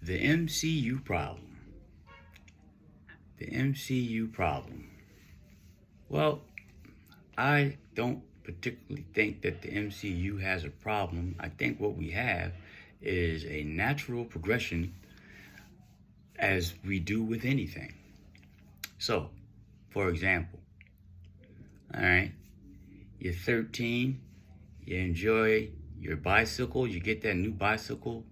The MCU problem. The MCU problem. Well, I don't particularly think that the MCU has a problem. I think what we have is a natural progression as we do with anything. So, for example, all right, you're 13, you enjoy your bicycle, you get that new bicycle,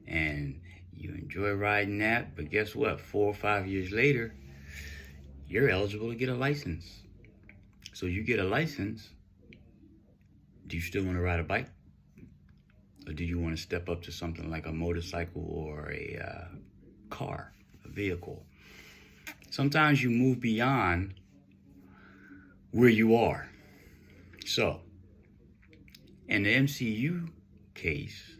and you enjoy riding that, but guess what? 4 or 5 years later, you're eligible to get a license. So you get a license. Do you still want to ride a bike? Or do you want to step up to something like a motorcycle or a car, a vehicle? Sometimes you move beyond where you are. So, in the MCU case,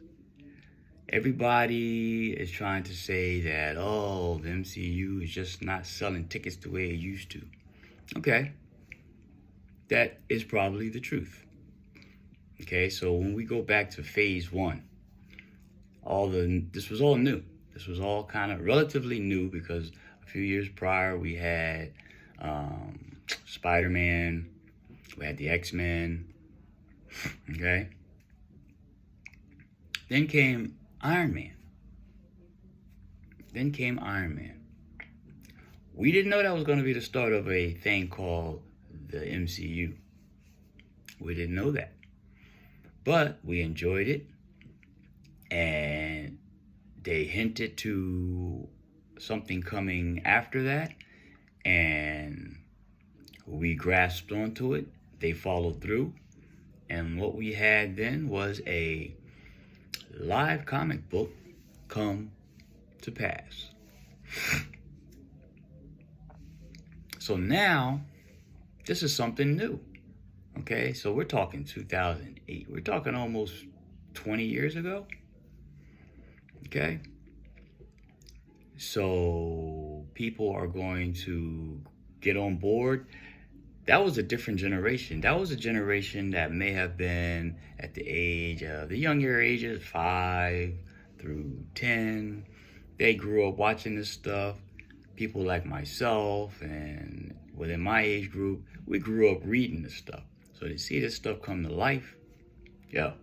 everybody is trying to say that, oh, the MCU is just not selling tickets the way it used to. Okay, that is probably the truth. Okay, so when we go back to phase one, this was all new. This was all kind of relatively new because a few years prior we had Spider-Man, we had the X-Men, okay? Then came Iron Man. We didn't know that was going to be the start of a thing called the MCU. We didn't know that. But we enjoyed it. And they hinted to something coming after that. And we grasped onto it. They followed through. And what we had then was a live comic book come to pass. So now, this is something new. Okay, so we're talking 2008. We're talking almost 20 years ago. Okay, so people are going to get on board. That was a different generation. That was a generation that may have been at the age of the younger ages, 5 through 10. They grew up watching this stuff. People like myself and within my age group, we grew up reading this stuff. So to see this stuff come to life, yeah,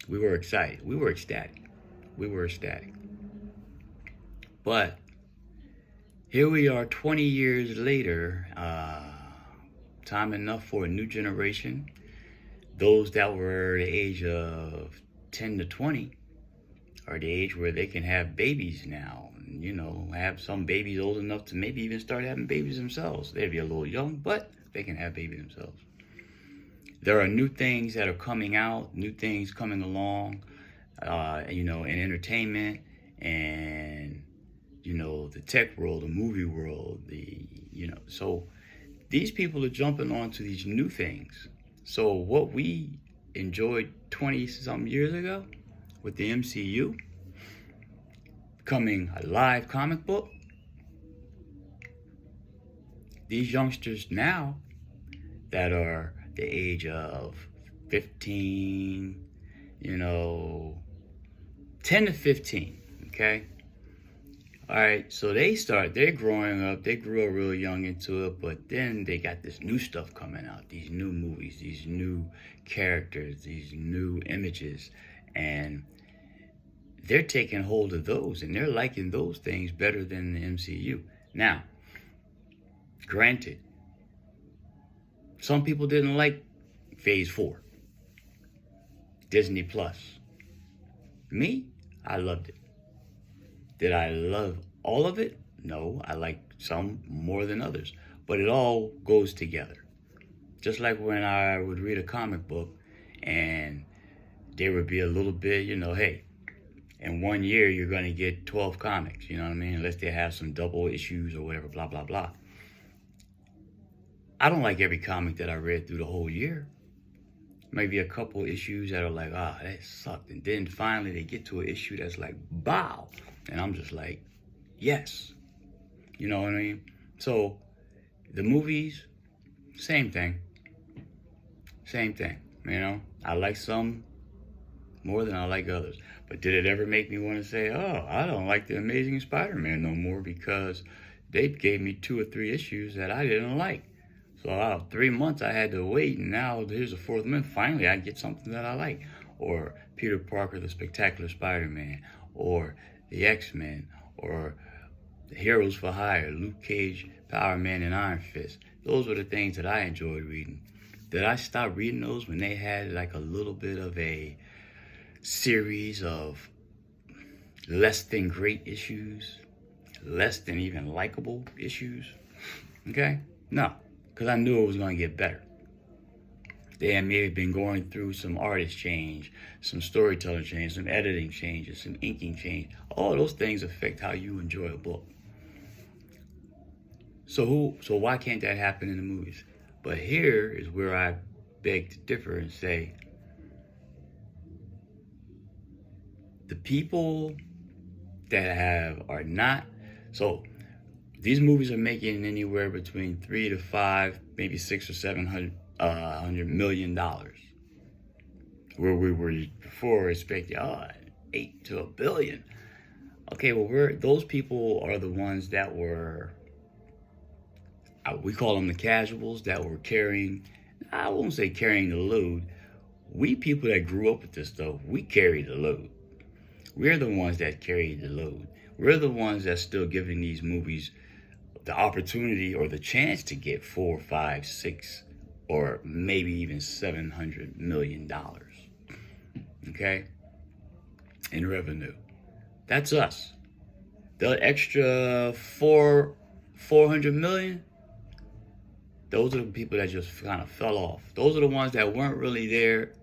we were excited. We were ecstatic. But here we are 20 years later, time enough for a new generation. Those that were the age of 10 to 20 are the age where they can have babies now. You know, have some babies old enough to maybe even start having babies themselves. They'd be a little young, but they can have babies themselves. There are new things that are coming out, new things coming along, in entertainment and, the tech world, the movie world, so these people are jumping onto these new things. So what we enjoyed 20-something years ago with the MCU becoming a live comic book, these youngsters now that are the age of 15, 10 to 15, okay? All right, so they're growing up, they grew up real young into it, but then they got this new stuff coming out, these new movies, these new characters, these new images, and they're taking hold of those, and they're liking those things better than the MCU. Now, granted, some people didn't like Phase 4, Disney Plus. Me, I loved it. Did I love all of it? No, I like some more than others. But it all goes together. Just like when I would read a comic book and there would be a little bit, hey, in 1 year you're going to get 12 comics, you know what I mean? Unless they have some double issues or whatever, blah, blah, blah. I don't like every comic that I read through the whole year. Maybe a couple issues that are like, that sucked. And then finally they get to an issue that's like, bow. And I'm just like, yes. You know what I mean? So the movies, same thing. I like some more than I like others. But did it ever make me want to say, oh, I don't like the Amazing Spider-Man no more because they gave me 2 or 3 issues that I didn't like. So out of 3 months I had to wait, and now here's the 4th month. Finally, I get something that I like. Or Peter Parker, the Spectacular Spider-Man, or the X-Men, or the Heroes for Hire, Luke Cage, Power Man, and Iron Fist. Those were the things that I enjoyed reading. Did I stop reading those when they had like a little bit of a series of less than great issues, less than even likable issues? Okay? No, because I knew it was going to get better. They may have been going through some artist change, some storytelling change, some editing changes, some inking change. All those things affect how you enjoy a book. So why can't that happen in the movies? But here is where I beg to differ and say, the people that are not, so these movies are making anywhere between 3 to 5, maybe 6 or 700 $100 million, where we were before expecting 8 to 1 billion. Okay, well, those people are the ones that were, we call them the casuals, that were carrying, I won't say carrying the load. We people that grew up with this stuff, we carry the load. We're the ones that carry the load. We're the ones that's still giving these movies the opportunity or the chance to get 4, 5, 6, or maybe even $700 million, okay, in revenue. That's us. The extra 400 million, those are the people that just kind of fell off. Those are the ones that weren't really there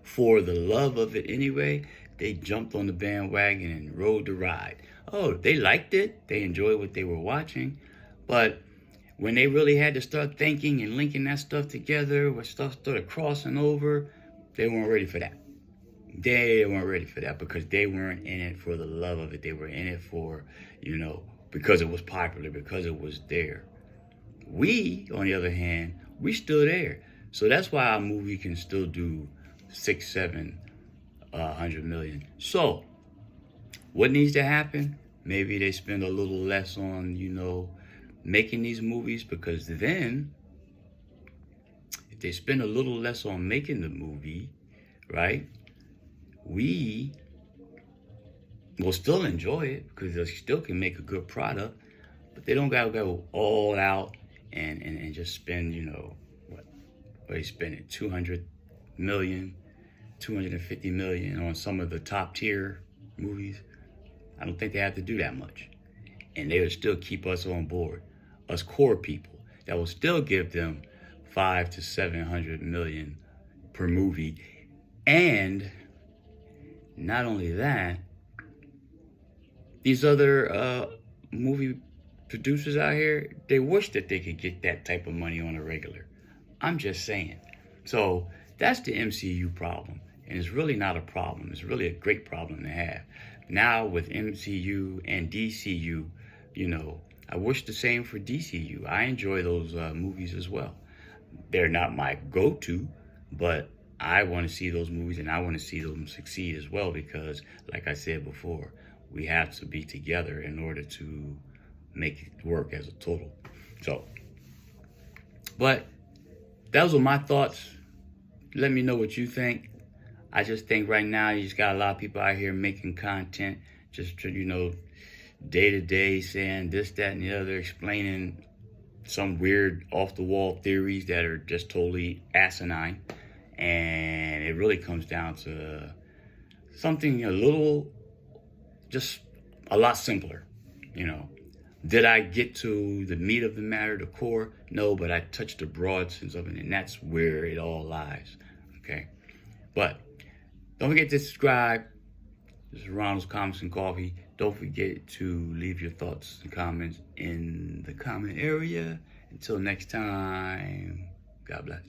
for the love of it anyway. They jumped on the bandwagon and rode the ride. Oh, they liked it. They enjoyed what they were watching. But when they really had to start thinking and linking that stuff together, where stuff started crossing over, they weren't ready for that. They weren't ready for that because they weren't in it for the love of it. They were in it for, because it was popular, because it was there. We, on the other hand, we still there. So that's why our movie can still do 6, 7, 100 million. So what needs to happen? Maybe they spend a little less on, making these movies, because then if they spend a little less on making the movie, right, we will still enjoy it because they still can make a good product, but they don't gotta go all out and just spend, what are they spending, 200 million, 250 million on some of the top tier movies? I don't think they have to do that much. And they would still keep us on board, us core people, that will still give them 5 to 700 million per movie. And not only that, these other movie producers out here, they wish that they could get that type of money on a regular. I'm just saying. So that's the MCU problem. And it's really not a problem. It's really a great problem to have. Now with MCU and DCU, I wish the same for DCU. I enjoy those movies as well. They're not my go-to, but I want to see those movies and I want to see them succeed as well because, like I said before, we have to be together in order to make it work as a total. So, but those are my thoughts. Let me know what you think. I just think right now you just got a lot of people out here making content, just to, day to day saying this, that, and the other, explaining some weird off-the-wall theories that are just totally asinine. And it really comes down to something just a lot simpler, Did I get to the meat of the matter, the core? No, but I touched the broad sense of it, and that's where it all lies, okay? But don't forget to subscribe. This is Ronald's Comics and Coffee. Don't forget to leave your thoughts and comments in the comment area. Until next time, God bless.